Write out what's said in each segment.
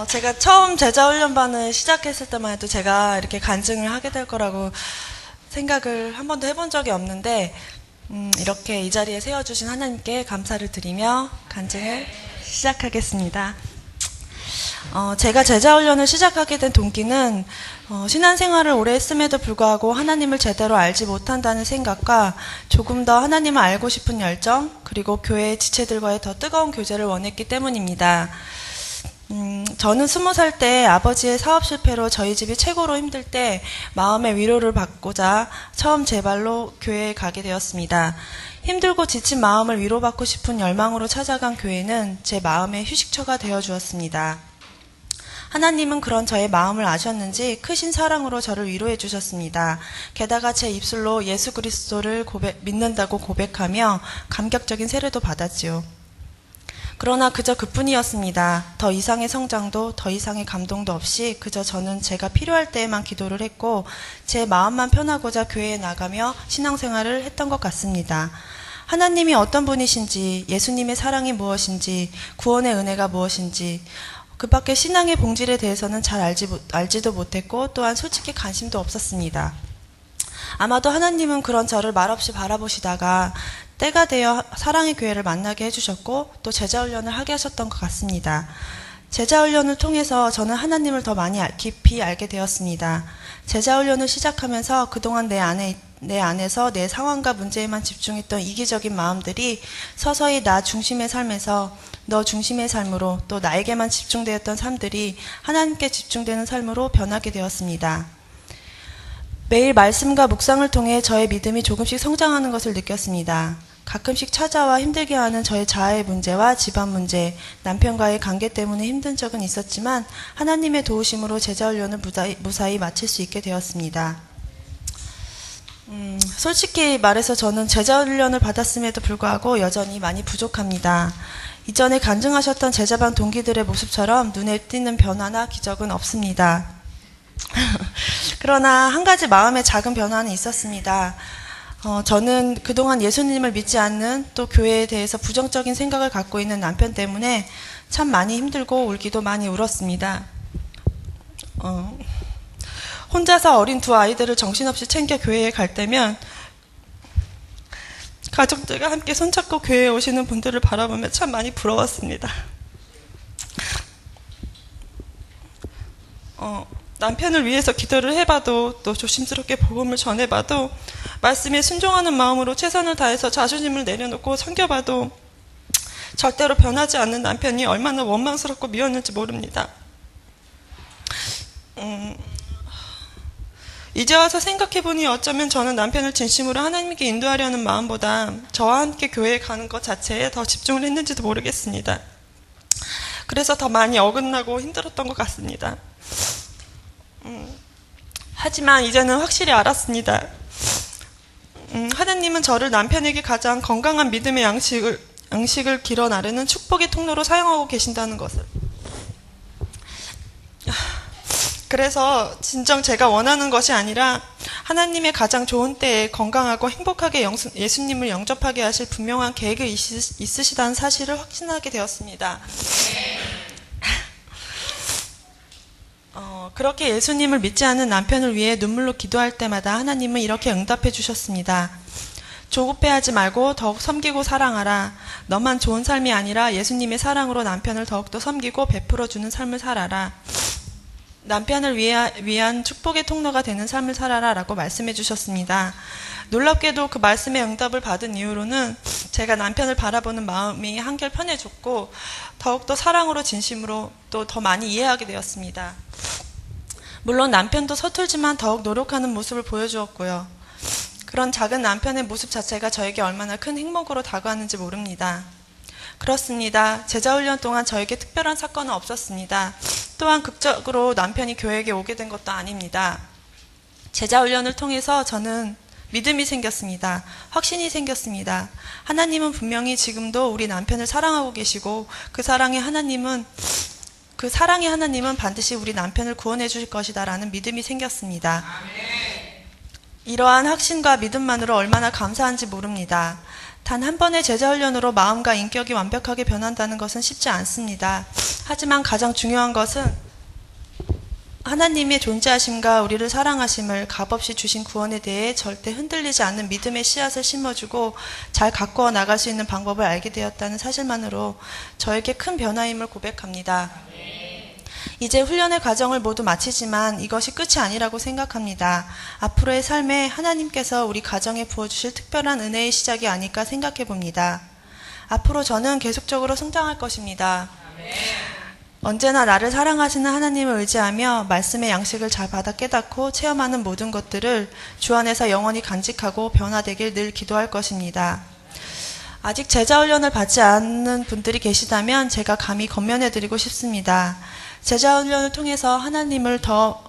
제가 처음 제자훈련반을 시작했을 때만 해도 제가 이렇게 간증을 하게 될 거라고 생각을 한 번도 해본 적이 없는데, 이렇게 이 자리에 세워주신 하나님께 감사를 드리며 간증을 시작하겠습니다. 제가 제자훈련을 시작하게 된 동기는 신앙생활을 오래 했음에도 불구하고 하나님을 제대로 알지 못한다는 생각과 조금 더 하나님을 알고 싶은 열정, 그리고 교회의 지체들과의 더 뜨거운 교제를 원했기 때문입니다. 저는 20살 때 아버지의 사업 실패로 저희 집이 최고로 힘들 때 마음의 위로를 받고자 처음 제 발로 교회에 가게 되었습니다. 힘들고 지친 마음을 위로받고 싶은 열망으로 찾아간 교회는 제 마음의 휴식처가 되어 주었습니다. 하나님은 그런 저의 마음을 아셨는지 크신 사랑으로 저를 위로해 주셨습니다. 게다가 제 입술로 예수 그리스도를 믿는다고 고백하며 감격적인 세례도 받았지요. 그러나 그저 그뿐이었습니다. 더 이상의 성장도 더 이상의 감동도 없이 그저 저는 제가 필요할 때에만 기도를 했고 제 마음만 편하고자 교회에 나가며 신앙생활을 했던 것 같습니다. 하나님이 어떤 분이신지, 예수님의 사랑이 무엇인지, 구원의 은혜가 무엇인지, 그 밖에 신앙의 본질에 대해서는 잘 알지도 못했고 또한 솔직히 관심도 없었습니다. 아마도 하나님은 그런 저를 말없이 바라보시다가 때가 되어 사랑의 교회를 만나게 해주셨고 또 제자훈련을 하게 하셨던 것 같습니다. 제자훈련을 통해서 저는 하나님을 더 많이 깊이 알게 되었습니다. 제자훈련을 시작하면서 그동안 내 안에서 내 상황과 문제에만 집중했던 이기적인 마음들이 서서히 나 중심의 삶에서 너 중심의 삶으로 또 나에게만 집중되었던 삶들이 하나님께 집중되는 삶으로 변하게 되었습니다. 매일 말씀과 묵상을 통해 저의 믿음이 조금씩 성장하는 것을 느꼈습니다. 가끔씩 찾아와 힘들게 하는 저의 자아의 문제와 집안 문제, 남편과의 관계 때문에 힘든 적은 있었지만 하나님의 도우심으로 제자훈련을 무사히 마칠 수 있게 되었습니다. 솔직히 말해서 저는 제자훈련을 받았음에도 불구하고 여전히 많이 부족합니다. 이전에 간증하셨던 제자반 동기들의 모습처럼 눈에 띄는 변화나 기적은 없습니다. 그러나 한 가지 마음의 작은 변화는 있었습니다. 저는 그동안 예수님을 믿지 않는 또 교회에 대해서 부정적인 생각을 갖고 있는 남편 때문에 참 많이 힘들고 울기도 많이 울었습니다. 혼자서 어린 두 아이들을 정신없이 챙겨 교회에 갈 때면 가족들과 함께 손잡고 교회에 오시는 분들을 바라보며 참 많이 부러웠습니다. 남편을 위해서 기도를 해봐도 또 조심스럽게 복음을 전해봐도 말씀에 순종하는 마음으로 최선을 다해서 자존심을 내려놓고 섬겨봐도 절대로 변하지 않는 남편이 얼마나 원망스럽고 미웠는지 모릅니다. 이제 와서 생각해보니 어쩌면 저는 남편을 진심으로 하나님께 인도하려는 마음보다 저와 함께 교회에 가는 것 자체에 더 집중을 했는지도 모르겠습니다. 그래서 더 많이 어긋나고 힘들었던 것 같습니다. 하지만 이제는 확실히 알았습니다. 하나님은 저를 남편에게 가장 건강한 믿음의 양식을 길어 나르는 축복의 통로로 사용하고 계신다는 것을. 그래서 진정 제가 원하는 것이 아니라 하나님의 가장 좋은 때에 건강하고 행복하게 예수님을 영접하게 하실 분명한 계획이 있으시다는 사실을 확신하게 되었습니다. 그렇게 예수님을 믿지 않는 남편을 위해 눈물로 기도할 때마다 하나님은 이렇게 응답해 주셨습니다. 조급해하지 말고 더욱 섬기고 사랑하라. 너만 좋은 삶이 아니라 예수님의 사랑으로 남편을 더욱더 섬기고 베풀어주는 삶을 살아라. 남편을 위한 축복의 통로가 되는 삶을 살아라 라고 말씀해 주셨습니다. 놀랍게도 그 말씀의 응답을 받은 이후로는 제가 남편을 바라보는 마음이 한결 편해졌고 더욱더 사랑으로 진심으로 또 더 많이 이해하게 되었습니다. 물론 남편도 서툴지만 더욱 노력하는 모습을 보여주었고요. 그런 작은 남편의 모습 자체가 저에게 얼마나 큰 행복으로 다가왔는지 모릅니다. 그렇습니다. 제자훈련 동안 저에게 특별한 사건은 없었습니다. 또한 극적으로 남편이 교회에 오게 된 것도 아닙니다. 제자훈련을 통해서 저는 믿음이 생겼습니다. 확신이 생겼습니다. 하나님은 분명히 지금도 우리 남편을 사랑하고 계시고 그 사랑의 하나님은 반드시 우리 남편을 구원해 주실 것이다 라는 믿음이 생겼습니다. 이러한 확신과 믿음만으로 얼마나 감사한지 모릅니다. 단 한 번의 제자 훈련으로 마음과 인격이 완벽하게 변한다는 것은 쉽지 않습니다. 하지만 가장 중요한 것은 하나님의 존재하심과 우리를 사랑하심을 값없이 주신 구원에 대해 절대 흔들리지 않는 믿음의 씨앗을 심어주고 잘 가꾸어 나갈 수 있는 방법을 알게 되었다는 사실만으로 저에게 큰 변화임을 고백합니다. 이제 훈련의 과정을 모두 마치지만 이것이 끝이 아니라고 생각합니다. 앞으로의 삶에 하나님께서 우리 가정에 부어주실 특별한 은혜의 시작이 아닐까 생각해 봅니다. 앞으로 저는 계속적으로 성장할 것입니다. 언제나 나를 사랑하시는 하나님을 의지하며 말씀의 양식을 잘 받아 깨닫고 체험하는 모든 것들을 주 안에서 영원히 간직하고 변화되길 늘 기도할 것입니다. 아직 제자 훈련을 받지 않는 분들이 계시다면 제가 감히 권면해드리고 싶습니다. 제자 훈련을 통해서 하나님을 더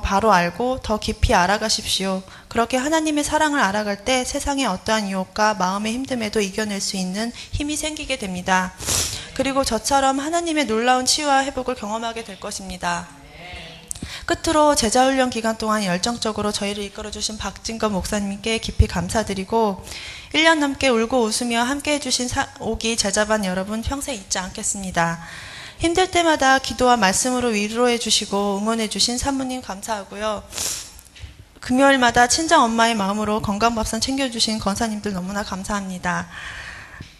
바로 알고 더 깊이 알아가십시오. 그렇게 하나님의 사랑을 알아갈 때 세상의 어떠한 유혹과 마음의 힘듦에도 이겨낼 수 있는 힘이 생기게 됩니다. 그리고 저처럼 하나님의 놀라운 치유와 회복을 경험하게 될 것입니다. 끝으로 제자훈련 기간 동안 열정적으로 저희를 이끌어주신 박진건 목사님께 깊이 감사드리고 1년 넘게 울고 웃으며 함께해 주신 오기 제자반 여러분 평생 잊지 않겠습니다. 힘들 때마다 기도와 말씀으로 위로해 주시고 응원해 주신 사모님 감사하고요. 금요일마다 친정엄마의 마음으로 건강밥상 챙겨주신 권사님들 너무나 감사합니다.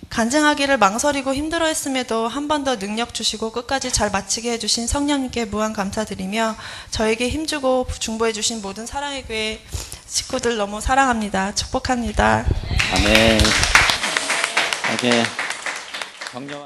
간증하기를 망설이고 힘들어했음에도 한 번 더 능력 주시고 끝까지 잘 마치게 해주신 성령님께 무한 감사드리며 저에게 힘주고 중보해주신 모든 사랑의 교회 식구들 너무 사랑합니다. 축복합니다. 아멘. 이렇게 격려와